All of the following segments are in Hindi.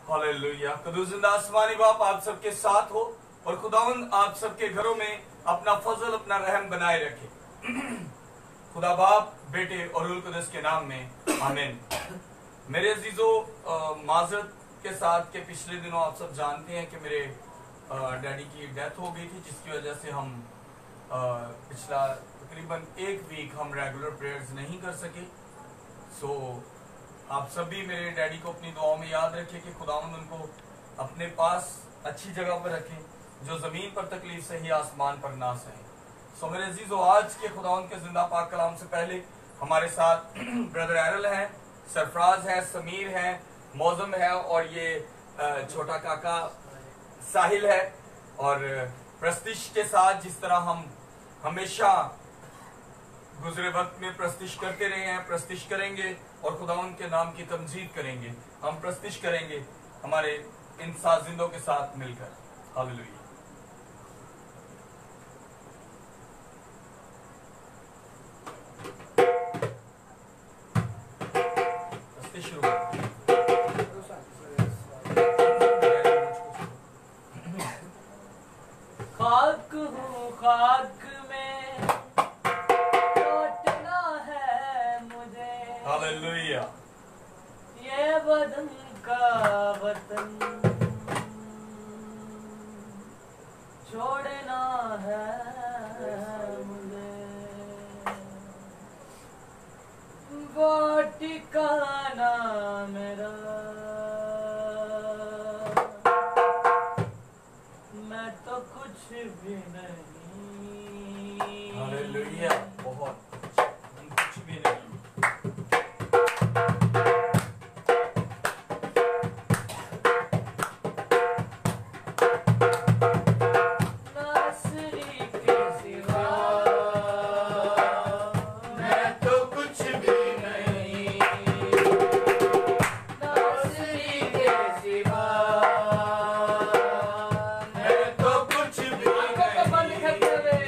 हालेलुया। खुदा आसमानी बाप आप सबके साथ हो और खुदावंद आप सबके घरों में अपना फजल अपना रहम बनाए रखे। खुदा बाप बेटे और रूह कुदस के नाम में आमीन। मेरे अजीजों, माजरत के साथ के पिछले दिनों आप सब जानते हैं कि मेरे डैडी की डेथ हो गई थी, जिसकी वजह से हम पिछला तकरीबन एक वीक हम रेगुलर प्रेयर्स नहीं कर सके। सो आप सभी मेरे डैडी को अपनी दुआओं में याद रखें कि खुदावंद उनको अपने पास अच्छी जगह पर रखें, जो जमीन पर तकलीफ सही आसमान पर ना सहे। सो मेरे अजीजों, आज के खुदावंद के जिंदा पाक कलाम से पहले हमारे साथ ब्रदर एरल हैं, सरफराज है, समीर है, मौजम है और ये छोटा काका साहिल है। और प्रस्तिश के साथ जिस तरह हम हमेशा गुजरे वक्त में प्रस्तिश करते रहे हैं, प्रस्तिश करेंगे और खुदावंद के नाम की तमजीद करेंगे। हम प्रस्तिश करेंगे हमारे इन साजिंदों के साथ मिलकर। हालेलुया। प्रस्तिश शुरू करें। खाक हूँ खाक में लौटना है मुझे, हालेलुया। ये बदन का वतन छोड़ना है मुझे, वो ठिकाना मेरा मैं तो कुछ भी नहीं। हालेलुया। बहुत हम कुछ भी नहीं। नासरी के सिवा मैं तो कुछ भी नहीं। नासरी के सिवा मैं तो कुछ भी आंखों को बंद करते हुए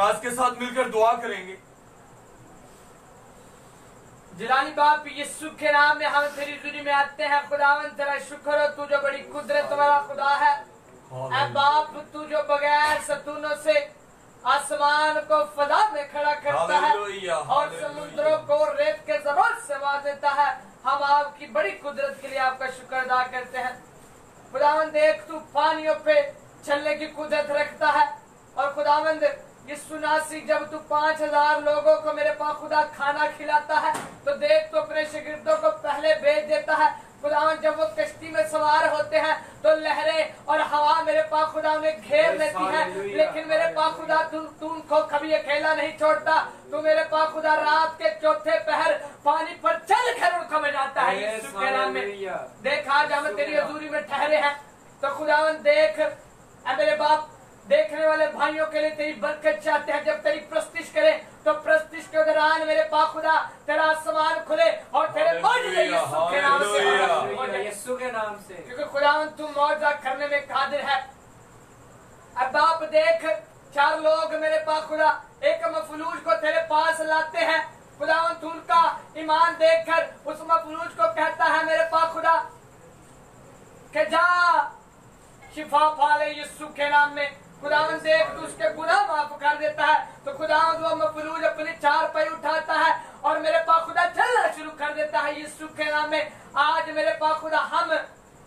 नमाज के साथ मिलकर दुआ करेंगे। जिलानी बाप यीशु के नाम में हम तेरी हुजूरी में आते हैं। खुदावन तेरा शुक्र हो, तू जो बड़ी कुदरत वाला खुदा है। ऐ बाप, तू जो बगैर सतूनों से आसमान को फजा में खड़ा करता है और समुद्रों को रेत के जरूरत से वार देता है, हम आपकी बड़ी कुदरत के लिए आपका शुक्र अदा करते हैं। खुदावंद देख, तू पानियों पे चलने की कुदरत रखता है। और खुदावंद यीशु नासरी, जब तू 5000 लोगों को मेरे पास खुदा खाना खिलाता है तो देख, तो अपने शागिर्दों को पहले भेज देता है। खुदावंद जब वो कश्ती में सवार होते हैं तो लहरें और हवा मेरे पास खुदा उन्हें घेर लेती है, लेकिन मेरे पास खुदा तू उनको कभी अकेला नहीं छोड़ता। तू मेरे पास खुदा रात के चौथे पहर पानी पर चल कर उनको बजाता है। यीशु के नाम में देख, आज हम तेरी हजूरी में ठहरे हैं तो खुदावंद देख, मेरे बाप, देखने वाले भाइयों के लिए तेरी बरकत चाहते हैं। जब तेरी प्रस्तिश करें तो प्रस्तिश के दौरान मेरे पास खुदा तेरा आसमान खुले और तेरे मौजूदा यीशु के नाम से, यीशु के नाम से, क्योंकि खुदावंद तू मौजूदा करने में कादिर है। अब बाप देख, 4 लोग मेरे पास खुदा एक मफलूज को तेरे पास लाते हैं। खुदावंद तू उनका ईमान देखकर उस मफलूज को कहता है मेरे पास खुदा कि जा शिफा पा ले यीशु के नाम में। खुदावंद देख, तू उसके गुनाह माफ कर देता है। तो खुदावंद वो मफलूज अपने 4 पैर उठाता है और मेरे पास खुदा चलना शुरू कर देता है यीशु के नाम में। आज मेरे पास खुदा हम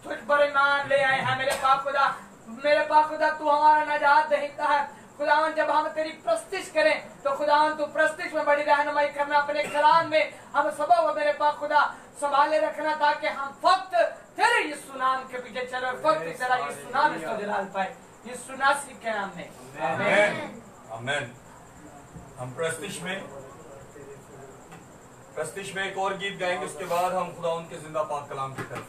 तुझ पर ईमान ले आए हैं। मेरे पास खुदा तू हमारा नजात देता है। खुदावंद जब हम तेरी प्रस्तिश करें तो खुदावंद तू प्रस्तिश में बड़ी रहनुमाई करना, अपने कलाम में हम सबको मेरे पास खुदा संभाले रखना, ताकि हम फक्त तेरे यीशु नाम के पीछे चले और फक्त तेरा यीशु नाम इसको जलाल पाए। यीशु नासरी के नाम में आमीन, आमीन। हम प्रस्तिश में एक और गीत गाएंगे, उसके बाद हम खुदा उनके जिंदा पाक कलाम की तरफ।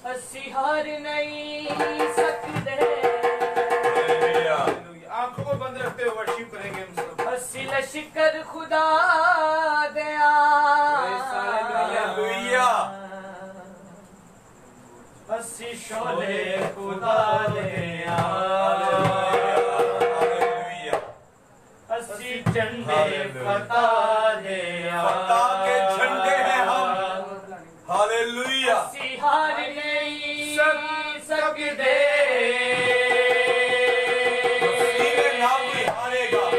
असी हार नहीं सकते, आंखों को बंद रखते हुए वर्शिप करेंगे हम सब। असी लश्कर खुदा दया, हालेलुया। असी शोले खुदा दया, असी झंडे फता दया, फता के झंडे हैं हम। हालेलुया। असी हार नहीं सकते, ना कोई हारेगा और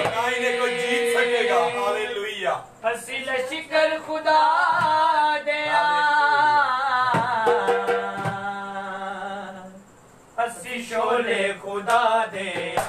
ना इन्हें कोई जीत सकेगा। हालेलुया। असी लश्कर खुदा दया, असी शोले खुदा दया,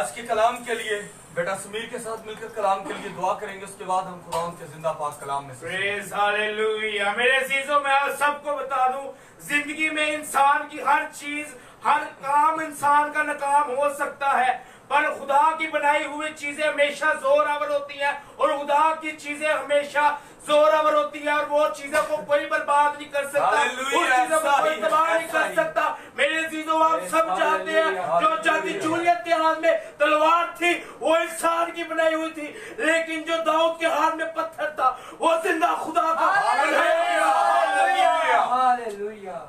आज के कलाम के लिए बेटा समीर के साथ मिलकर कलाम के लिए दुआ करेंगे, उसके बाद हम खुदा के जिंदा पाक कलाम में प्रेज़ हालेलुया। मेरे अजीजों, मैं आप सबको बता दूं, जिंदगी में इंसान की हर चीज, हर काम इंसान का नाकाम हो सकता है, पर खुदा की बनाई हुई चीजें हमेशा जोरावर होती हैं और खुदा की चीजें हमेशा जोरावर होती है और वो चीजों को कोई बर्बाद नहीं कर सकता, उस चीजों को कोई तबाह नहीं कर सकता। मेरे चीजों, आप सब जानते हैं, जो जाति जूलियत के हाथ में तलवार थी वो इंसान की बनाई हुई थी, लेकिन जो दाऊद के हाथ में पत्थर था वो जिंदा खुदा का।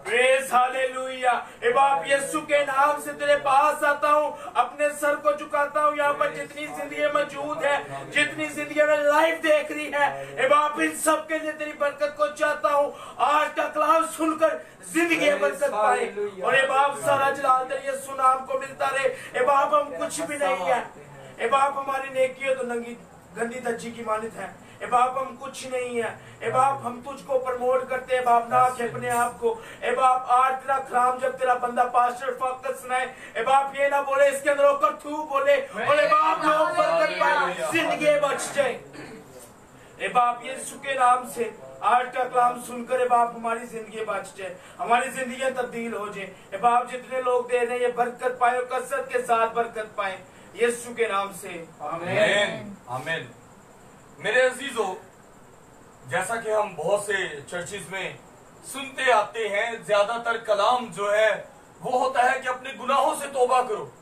Praise hallelujah. ए बाप, यीशु के नाम से तेरे पास आता हूँ, अपने सर को झुकाता हूँ। यहाँ पर जितनी जिंदगी मौजूद है, जितनी जिंदगी में लाइफ देख रही है, ए बाप, इन सब के लिए तेरी बरकत को चाहता हूँ। आज का कलाम सुनकर जिंदगी बरकत पाए और ए बाप सारा जलाल तेरे यीशु नाम को मिलता रहे। ए बाप, हम कुछ भी नहीं है, ए बाप, हमारी नेकी तो नंगी गंदी धज्जी की मानित है। ए बाप, हम कुछ नहीं है। ए बाप, हम तुझको प्रमोट करते हैं बाप, ना कि अपने आप को। ए बाप, आज तेरा कलाम जब तेरा बंदा पास्टर फाकत सुनाए, ए बाप, ये ना बोले इसके अंदर होकर तू बोले, और ए बाप लोग बरकत पाए, जिंदगी बच जाए। ए बाप, यीशु के नाम से आज का कलाम सुनकर ए बाप हमारी जिंदगी बच जाए, हमारी जिंदगी तब्दील हो जाए। ए बाप, जितने लोग दे रहे हैं ये बरकत पाए और कसरत के साथ बरकत पाए, यीशु के नाम से आमीन आमीन। मेरे अजीजों, जैसा कि हम बहुत से चर्चिज में सुनते आते हैं, ज्यादातर कलाम जो है वो होता है कि अपने गुनाहों से तौबा करो,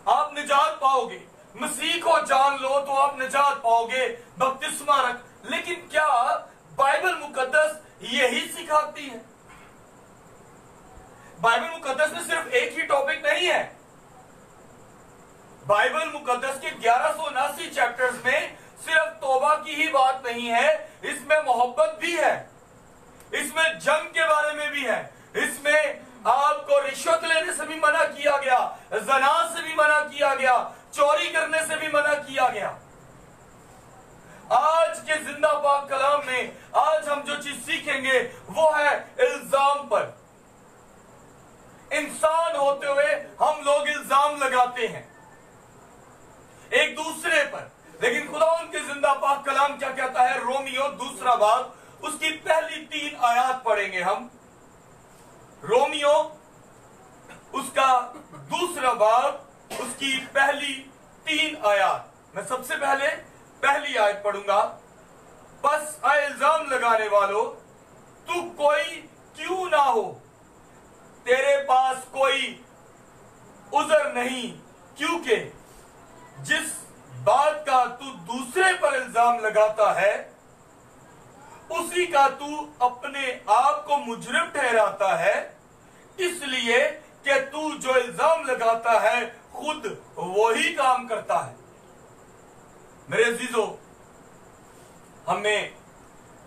आप निजात पाओगे, मसीह को जान लो तो आप निजात पाओगे, बपतिस्मा रख। लेकिन क्या बाइबल मुकद्दस यही सिखाती है? बाइबल मुकद्दस में सिर्फ एक ही टॉपिक नहीं है। बाइबल मुकद्दस के 1179 चैप्टर्स में सिर्फ तौबा की ही बात नहीं है, इसमें मोहब्बत भी है, इसमें जंग के बारे में भी है, इसमें आपको रिश्वत लेने से भी मना किया गया, जना से भी मना किया गया, चोरी करने से भी मना किया गया। आज के जिंदा पाक कलाम में आज हम जो चीज सीखेंगे वो है इल्जाम पर। इंसान होते हुए हम लोग इल्जाम लगाते हैं एक दूसरे पर, लेकिन खुदा उनके जिंदा पाक कलाम क्या कहता है? रोमियो 2 बाब उसकी पहली 3 आयत पढ़ेंगे हम। रोमियो उसका 2 बाब उसकी पहली 3 आयत। मैं सबसे पहले पहली आयत पढ़ूंगा। बस आए इल्जाम लगाने वालों, तू कोई क्यों ना हो, तेरे पास कोई उज़र नहीं, क्योंकि जिस बात का तू दूसरे पर इल्जाम लगाता है उसी का तू अपने आप को मुजरिम ठहराता है, इसलिए कि तू जो इल्जाम लगाता है खुद वही काम करता है। मेरे अजीजों, हमें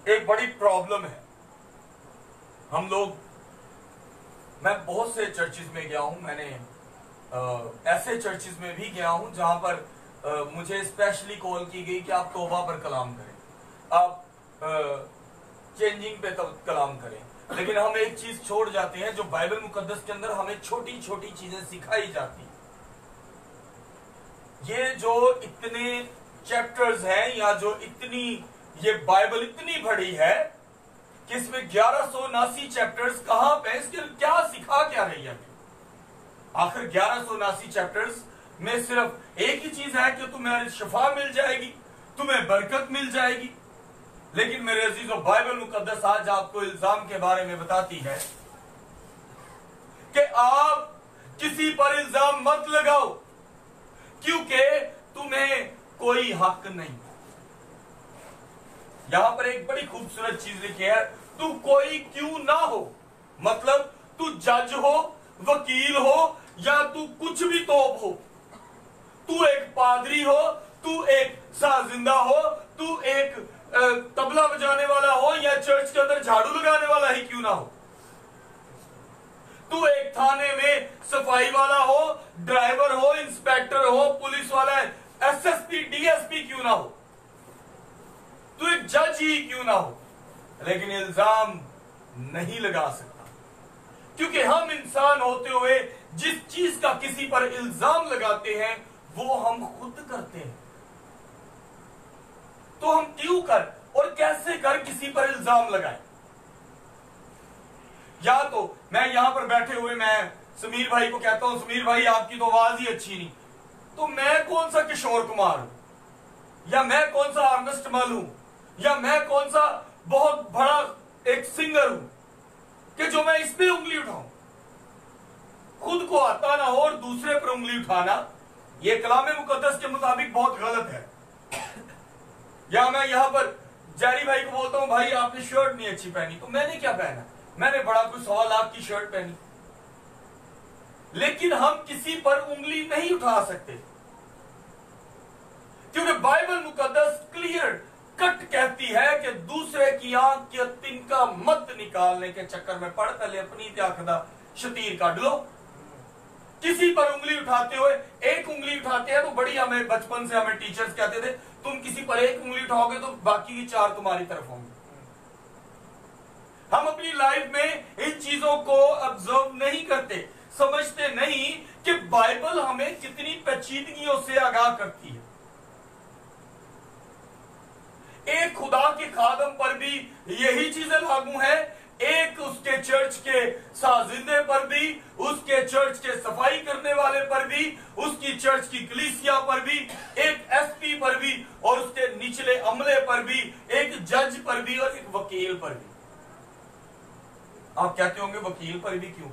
एक बड़ी प्रॉब्लम है। हम लोग, मैं बहुत से चर्चिज में गया हूं, मैंने ऐसे चर्चिज में भी गया हूं जहां पर मुझे स्पेशली कॉल की गई कि आप तौबा पर कलाम करें, आप चेंजिंग पे कलाम करें, लेकिन हम एक चीज छोड़ जाते हैं जो बाइबल मुकद्दस के अंदर हमें छोटी छोटी चीजें सिखाई जाती हैं। ये जो इतने चैप्टर्स हैं या जो इतनी ये बाइबल इतनी बड़ी है कि इसमें 1179 चैप्टर्स कहां पे, इसके क्या सिखा क्या रही है? आखिर 1179 चैप्टर्स में सिर्फ एक ही चीज है कि तुम्हें शिफा मिल जाएगी, तुम्हें बरकत मिल जाएगी। लेकिन मेरे अजीजों, बाइबल मुकद्दस आज आपको इल्जाम के बारे में बताती है कि आप किसी पर इल्जाम मत लगाओ क्योंकि तुम्हें कोई हक नहीं। यहां पर एक बड़ी खूबसूरत चीज लिखी है, तू कोई क्यों ना हो, मतलब तू जज हो, वकील हो, या तू कुछ भी तोप हो, तू एक पादरी हो, तू एक साजिंदा हो, तू एक तबला बजाने वाला हो, या चर्च के अंदर झाड़ू लगाने वाला ही क्यों ना हो, तू एक थाने में सफाई वाला हो, ड्राइवर हो, इंस्पेक्टर हो, पुलिस वाला, एसएसपी, डीएसपी क्यों ना हो, तू एक जज ही क्यों ना हो, लेकिन इल्जाम नहीं लगा सकता क्योंकि हम इंसान होते हुए जिस चीज का किसी पर इल्जाम लगाते हैं वो हम खुद करते हैं। तो हम क्यों कर और कैसे कर किसी पर इल्जाम लगाएं? या तो मैं यहां पर बैठे हुए मैं समीर भाई को कहता हूं, समीर भाई आपकी तो आवाज ही अच्छी नहीं, तो मैं कौन सा किशोर कुमार हूं, या मैं कौन सा अर्नेस्ट मल हूं, या मैं कौन सा बहुत बड़ा एक सिंगर हूं कि जो मैं इस पे उंगली उठाऊं? खुद को आता ना हो और दूसरे पर उंगली उठाना, यह कलाम मुकद्दस के मुताबिक बहुत गलत है। या मैं यहां पर जैरी भाई को बोलता हूं, भाई आपने शर्ट नहीं अच्छी पहनी, तो मैंने क्या पहना? मैंने बड़ा कुछ 100 लाख की शर्ट पहनी। लेकिन हम किसी पर उंगली नहीं उठा सकते, क्योंकि बाइबल मुकद्दस क्लियर कट कहती है कि दूसरे की आंख के तिनका मत निकालने के चक्कर में पड़ तले अपनी त्याखदा शतीर काट लो। किसी पर उंगली उठाते हुए, एक उंगली उठाते हैं तो बड़ी, हमें बचपन से हमें टीचर्स कहते थे तुम किसी पर एक उंगली उठाओगे तो बाकी की 4 तुम्हारी तरफ होंगी। हम अपनी लाइफ में इन चीजों को ऑब्जर्व नहीं करते, समझते नहीं कि बाइबल हमें कितनी पेचीदगियों से आगाह करती है। एक खुदा के खादम पर भी यही चीजें लागू है, एक उसके चर्च के साजिंदे पर भी, उसके चर्च के सफाई करने वाले पर भी, उसकी चर्च की कलीसिया पर भी, एक एसपी पर भी, और उसके निचले अमले पर भी, एक जज पर भी और एक वकील पर भी। आप कहते होंगे वकील पर भी क्यों?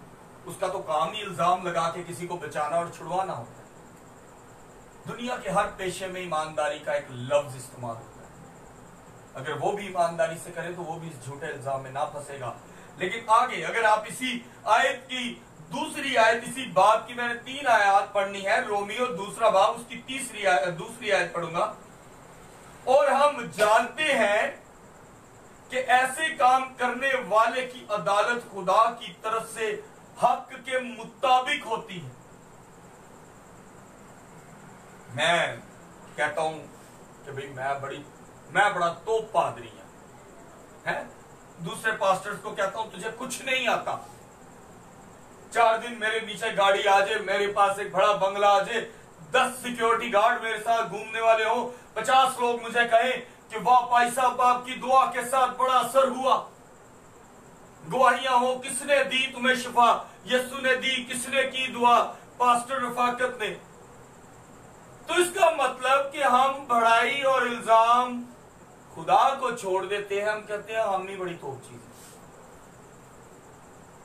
उसका तो काम ही इल्जाम लगा के किसी को बचाना और छुड़वाना होता है। दुनिया के हर पेशे में ईमानदारी का एक लफ्ज इस्तेमाल होता है। अगर वो भी ईमानदारी से करे तो वो भी इस झूठे इल्जाम में ना फंसेगा। लेकिन आगे अगर आप इसी आयत की दूसरी आयत, इसी बाब की मैंने 3 आयत पढ़नी है, रोमियो 2 बाब उसकी दूसरी आयत पढ़ूंगा। और हम जानते हैं कि ऐसे काम करने वाले की अदालत खुदा की तरफ से हक के मुताबिक होती है। मैं कहता हूं कि भाई मैं बड़ा तोप पादरी है? दूसरे पास्टर्स को कहता हूं तुझे कुछ नहीं आता। 4 दिन मेरे नीचे गाड़ी आ जाए, मेरे पास एक बड़ा बंगला आ जाए, 10 सिक्योरिटी गार्ड मेरे साथ घूमने वाले हो, 50 लोग मुझे कहें कि वाह भाई साहब आपकी दुआ के साथ बड़ा असर हुआ, गवाहियां हो, किसने दी तुम्हें शिफा? यीशु ने दी। किसने की दुआ? पास्टर रफाकत ने। तो इसका मतलब कि हम बड़ाई और इल्जाम खुदा को छोड़ देते हैं। हम कहते हैं हम ही बड़ी तोप चीज है,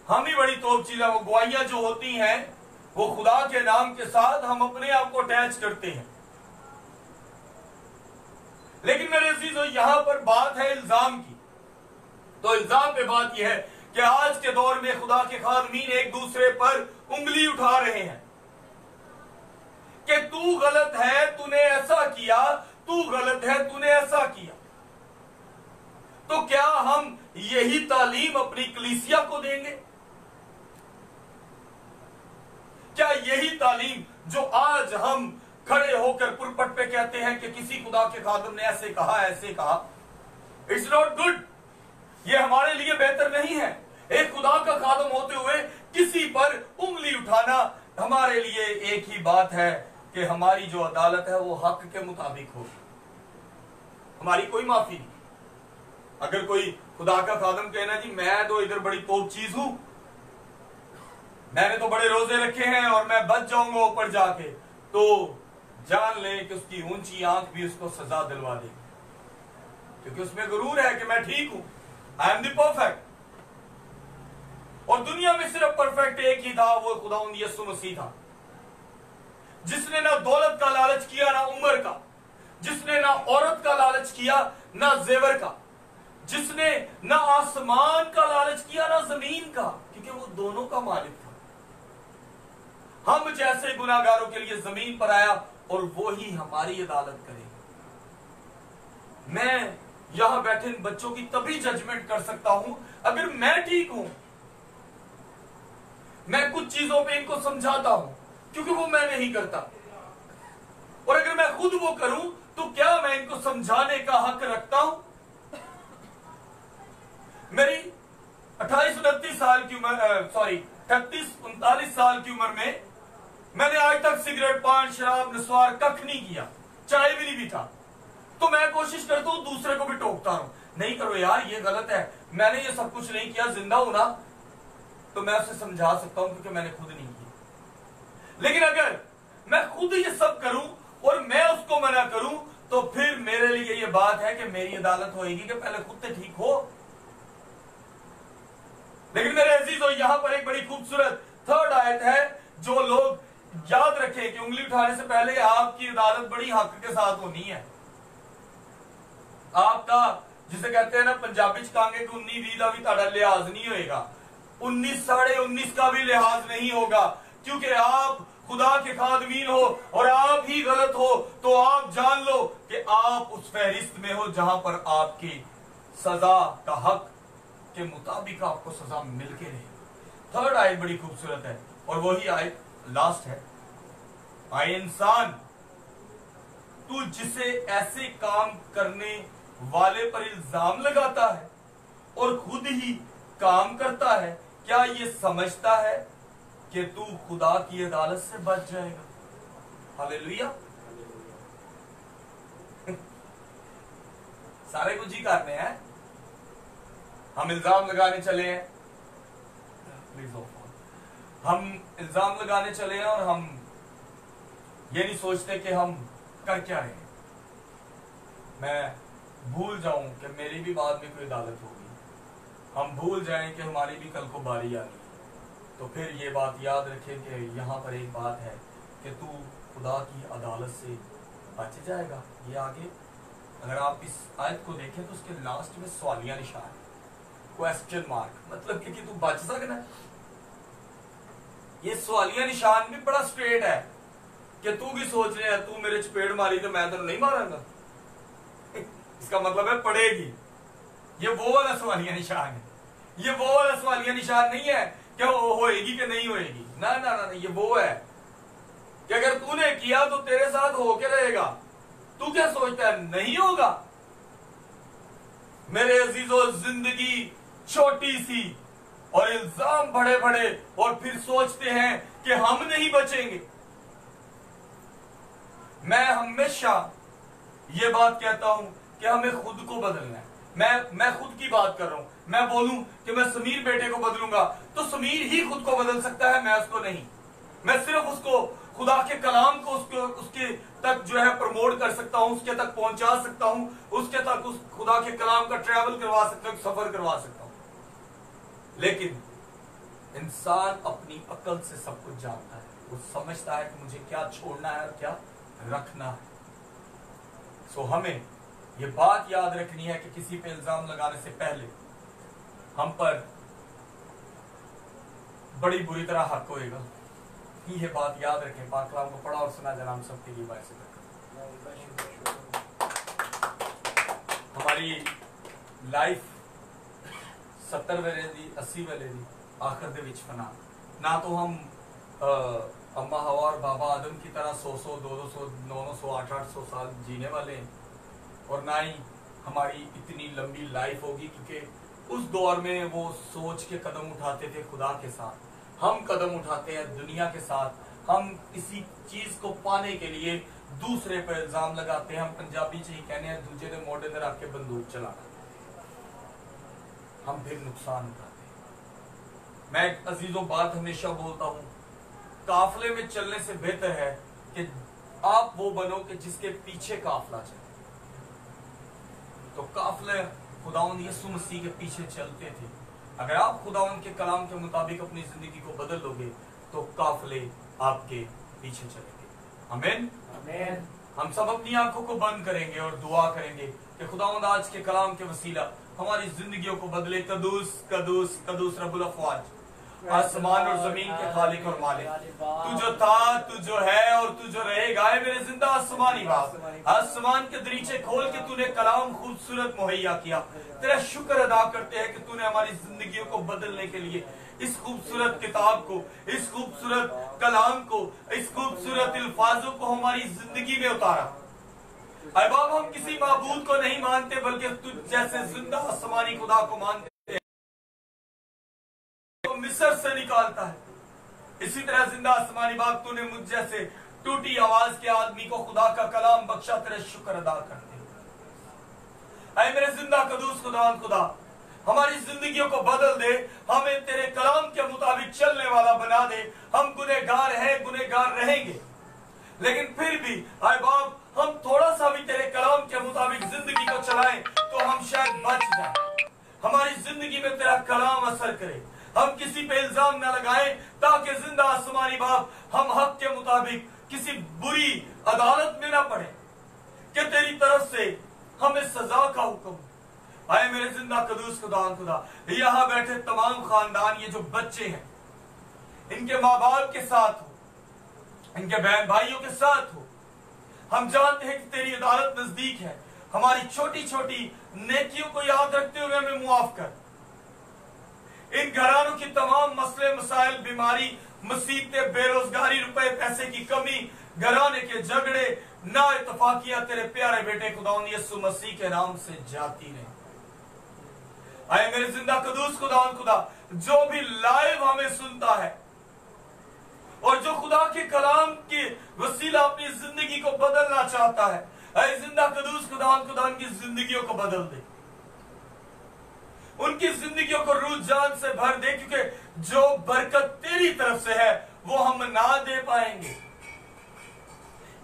हम ही बड़ी तोप चीज है। वो गवाहियां जो होती हैं वो खुदा के नाम के साथ हम अपने आप को अटैच करते हैं। लेकिन मेरे अजीजों यहां पर बात है इल्जाम की। तो इल्जाम पे बात यह है कि आज के दौर में खुदा के खादमीन एक दूसरे पर उंगली उठा रहे हैं कि तू गलत है, तूने ऐसा किया, तू गलत है, तूने ऐसा किया। तो क्या हम यही तालीम अपनी कलीसिया को देंगे? क्या यही तालीम जो आज हम खड़े होकर पुरपट पे कहते हैं कि किसी खुदा के खादम ने ऐसे कहा, ऐसे कहा, इट्स नॉट गुड। ये हमारे लिए बेहतर नहीं है। एक खुदा का खादम होते हुए किसी पर उंगली उठाना हमारे लिए एक ही बात है कि हमारी जो अदालत है वो हक के मुताबिक होगी, हमारी कोई माफी नहीं। अगर कोई खुदा का खादम कहना जी मैं तो इधर बड़ी तोप चीज हूं, मैंने तो बड़े रोजे रखे हैं और मैं बच जाऊंगा ऊपर जाके, तो जान ले कि उसकी ऊंची आंख भी उसको सजा दिलवा देगी, क्योंकि उसमें गुरूर है कि मैं ठीक हूं, आई एम द परफेक्ट। और दुनिया में सिर्फ परफेक्ट एक ही था, वो खुदावंद यीशु मसीह था, जिसने ना दौलत का लालच किया ना उम्र का, जिसने ना औरत का लालच किया ना जेवर का, जिसने ना आसमान का लालच किया ना जमीन का, क्योंकि वो दोनों का मालिक था। हम जैसे गुनाहगारों के लिए जमीन पर आया और वो ही हमारी अदालत करेगा। मैं यहां बैठे इन बच्चों की तभी जजमेंट कर सकता हूं अगर मैं ठीक हूं। मैं कुछ चीजों पे इनको समझाता हूं क्योंकि वो मैं नहीं करता, और अगर मैं खुद वो करूं तो क्या मैं इनको समझाने का हक रखता हूं? मेरी 28-29 साल की उम्र, 38-39 साल की उम्र में मैंने आज तक सिगरेट, पान, शराब, नस्वार कख नहीं किया, चाय भी नहीं पीता। तो मैं कोशिश करता हूं दूसरे को भी टोकता हूं, नहीं करो यार ये गलत है, मैंने ये सब कुछ नहीं किया, जिंदा हूं ना, तो मैं उसे समझा सकता हूं क्योंकि मैंने खुद नहीं किया। लेकिन अगर मैं खुद ये सब करूं और मैं उसको मना करूं तो फिर मेरे लिए ये बात है कि मेरी अदालत होगी कि पहले खुद तो ठीक हो। लेकिन मेरे अजीजों, यहां पर एक बड़ी खूबसूरत थर्ड आयत है जो लोग याद रखें कि उंगली उठाने से पहले आपकी अदालत बड़ी हक के साथ होनी है। आपका जिसे कहते हैं ना पंजाबी च कहांगे कि 19-20 का भी ताड़ा लिहाज नहीं होएगा, 19-19.5 का भी लिहाज नहीं होगा, क्योंकि आप खुदा के खादमीन हो और आप ही गलत हो तो आप जान लो कि आप उस फहरिस्त में हो जहां पर आपकी सजा का हक के मुताबिक आपको सजा मिल के रहे। थर्ड आयत बड़ी खूबसूरत है और वही आयत लास्ट है। आए इंसान, तू जिसे ऐसे काम करने वाले पर इल्जाम लगाता है और खुद ही काम करता है, क्या ये समझता है कि तू खुदा की अदालत से बच जाएगा? हालेलुया। सारे कुछ ही करने हैं, हम इल्जाम लगाने चले हैं, हम इल्जाम लगाने चले हैं और हम ये नहीं सोचते कि हम कर क्या रहे हैं। मैं भूल जाऊं कि मेरी भी बाद में कोई अदालत होगी, हम भूल जाएं कि हमारी भी कल को बारी आनी है। तो फिर ये बात याद रखें कि यहाँ पर एक बात है कि तू खुदा की अदालत से बच जाएगा। ये आगे अगर आप इस आयत को देखें तो उसके लास्ट में सवालिया निशान, क्वेश्चन मार्क, मतलब कि तू बच सकना है। ये सवालिया निशान भी बड़ा स्ट्रेट है कि तू भी सोच रहे है तू मेरे चपेड़ मारी तो मैं तो नहीं मारूंगा, इसका मतलब है पड़ेगी। ये वो वाला सवालिया निशान है, ये वो वाला सवालिया निशान नहीं है क्या होएगी कि नहीं होएगी, ना ना ना, ये वो है कि अगर तूने किया तो तेरे साथ होके रहेगा। तू क्या सोचता है नहीं होगा? मेरे अजीजों, जिंदगी छोटी सी और इल्जाम बड़े बड़े और फिर सोचते हैं कि हम नहीं बचेंगे। मैं हमेशा ये बात कहता हूं कि हमें खुद को बदलना है। मैं खुद की बात कर रहा हूं। मैं बोलूं कि मैं समीर बेटे को बदलूंगा तो समीर ही खुद को बदल सकता है, मैं उसको नहीं। मैं सिर्फ उसको खुदा के कलाम को उसके तक जो है प्रमोट कर सकता हूं, उसके तक पहुंचा सकता हूं, उसके तक उस खुदा के कलाम का ट्रैवल करवा सकता हूं, सफर करवा सकता हूं। लेकिन इंसान अपनी अकल से सब कुछ जानता है, वो समझता है कि मुझे क्या छोड़ना है और क्या रखना है। सो हमें ये बात याद रखनी है कि किसी पे इल्जाम लगाने से पहले हम पर बड़ी बुरी तरह हक होएगा। ये बात याद रखें। पाक कलाम को पढ़ा और सुना जनाब सबके लिए बायसे हमारी लाइफ 70 वेले दी 80 वेले दी आखिर दे विच फना ना तो हम अम्मा हवा और बाबा आदम की तरह 100 200 900 800 साल जीने वाले हैं और ना ही हमारी इतनी लंबी लाइफ होगी, क्योंकि उस दौर में वो सोच के कदम उठाते थे खुदा के साथ। हम कदम उठाते हैं दुनिया के साथ, हम किसी चीज को पाने के लिए दूसरे पर इल्जाम लगाते हैं। हम पंजाबी से ही कहने हैं दूसरे के मोढ़े पर रख के बंदूक चलाना, हम फिर नुकसान उठाते हैं। मैं अजीजों बात हमेशा बोलता हूं, काफले में चलने से बेहतर है कि आप वो बनो कि जिसके पीछे काफला चले। तो काफले खुदावंद यीशु मसीह के पीछे चलते थे। अगर आप खुदावंद के कलाम के मुताबिक अपनी जिंदगी को बदल लोगे तो काफले आपके पीछे चलेंगे। आमीन आमीन। हम सब अपनी आंखों को बंद करेंगे और दुआ करेंगे कि खुदावंद आज के कलाम के वसीला हमारी जिंदगियों को बदले। कदूस कदूस कदूस रब्बुल अफ़वाज, आसमान और जमीन के खालिक और मालिक, तू जो था, तू जो है और तू जो रहेगा, है मेरे जिंदा आसमानी बाप। आसमान के दरीचे खोल के तूने कलाम खूबसूरत मुहैया किया। तेरा शुक्र अदा करते हैं कि तूने हमारी जिंदगियों को बदलने के लिए इस खूबसूरत किताब को, इस खूबसूरत कलाम को, इस खूबसूरत अल्फाजों को हमारी जिंदगी में उतारा। अरे बाप, हम किसी माबूद को नहीं मानते बल्कि तुझ जैसे जिंदा आसमानी खुदा को मानते। मिस्र से निकालता है, इसी तरह जिंदा आसमानी बाप तूने मुझ जैसे टूटी आवाज के आदमी को खुदा का कलाम बख्शा, तेरे शुक्र अदा करते हैं। ऐ मेरे जिंदा कदूस खुदा हमारी जिंदगियों को बदल दे, हमें तेरे कलाम के मुताबिक चलने वाला बना दे। हम गुनहगार हैं, गुनहगार रहेंगे, लेकिन फिर भी आए बाप हम थोड़ा सा भी तेरे कलाम के मुताबिक जिंदगी को चलाएं तो हम शायद बच जाएं। हमारी जिंदगी में तेरा कलाम असर करे, हम किसी पे इल्जाम न लगाएं, ताकि जिंदा आसमानी बाप हम हक के मुताबिक किसी बुरी अदालत में ना पड़े कि तेरी तरफ से हमें सजा का हुक्म। आए मेरे जिंदा कदूस खुदा यहाँ बैठे तमाम खानदान, ये जो बच्चे हैं, इनके माँ बाप के साथ हो, इनके बहन भाइयों के साथ हो। हम जानते हैं कि तेरी अदालत नजदीक है। हमारी छोटी छोटी नेकियों को याद रखते हुए हमें मुआफ कर। इन घरानों की तमाम मसले मसाइल, बीमारी, मुसीबतें, बेरोजगारी, रुपए पैसे की कमी, घराने के झगड़े, ना इत्तफाकियां तेरे प्यारे बेटे खुदावंद यीशु मसीह के नाम से जाती रहे। आए मेरे जिंदा कदूस खुदा जो भी लाइव हमें सुनता है और जो खुदा के कलाम की वसीला अपनी जिंदगी को बदलना चाहता है, आए जिंदा कदूस खुदा उनकी जिंदगियों को बदल दे, उनकी जिंदगियों को रूह जान से भर दे, क्योंकि जो बरकत तेरी तरफ से है वो हम ना दे पाएंगे,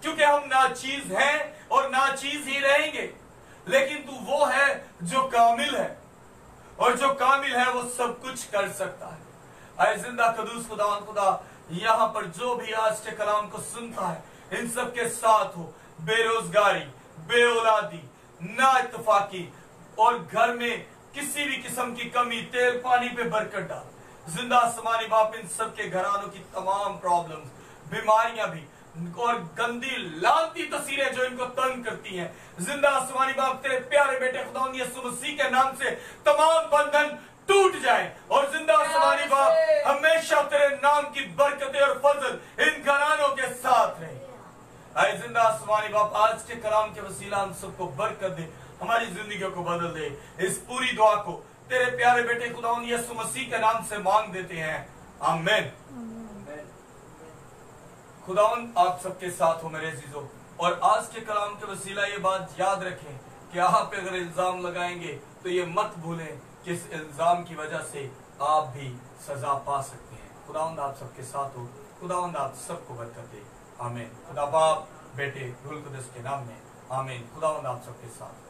क्योंकि हम ना चीज हैं और ना चीज ही रहेंगे। लेकिन तू वो है जो कामिल है, और जो कामिल है वो सब कुछ कर सकता है। आए जिंदा कदूस खुदा यहाँ पर जो भी आज के कलाम को सुनता है, इन सब के साथ हो बेरोजगारी, बेऔलादी, ना इत्तफाकी और घर में किसी भी किस्म की कमी, तेल पानी पे बरकत डाल। जिंदा आसमानी बाप इन सब के घरानों की तमाम प्रॉब्लम्स, बीमारियां भी और गंदी लानती तस्वीरें जो इनको तंग करती हैं, जिंदा आसमानी बाप तेरे प्यारे बेटे खुदावंद यीशु मसीह के नाम से तमाम बंधन टूट जाए, और जिंदा आसमानी बाप हमेशा तेरे नाम की बरकतें और फजल इन घरानों के साथ रहे। आए जिंदा आसमानी बाप आज के कलाम के वसीला हम सबको बरकत दे, हमारी जिंदगियों को बदल दे। इस पूरी दुआ को तेरे प्यारे बेटे खुदावंद यीशु मसीह के नाम से मांग देते हैं, आमीन। खुदावंद आप सबके साथ हो मेरे अजीजों, और आज के कलाम के वसीला ये बात याद रखें कि आप पे अगर इल्जाम लगाएंगे तो ये मत भूलें कि इस इल्जाम की वजह से आप भी सजा पा सकते हैं। खुदावंद आप सबके साथ हो, खुदावंद आप सबको बरकत दे, आमीन। खुदा बाप, बेटे, रूह कुदस के नाम में, आमीन। खुदावंद आप सबके साथ।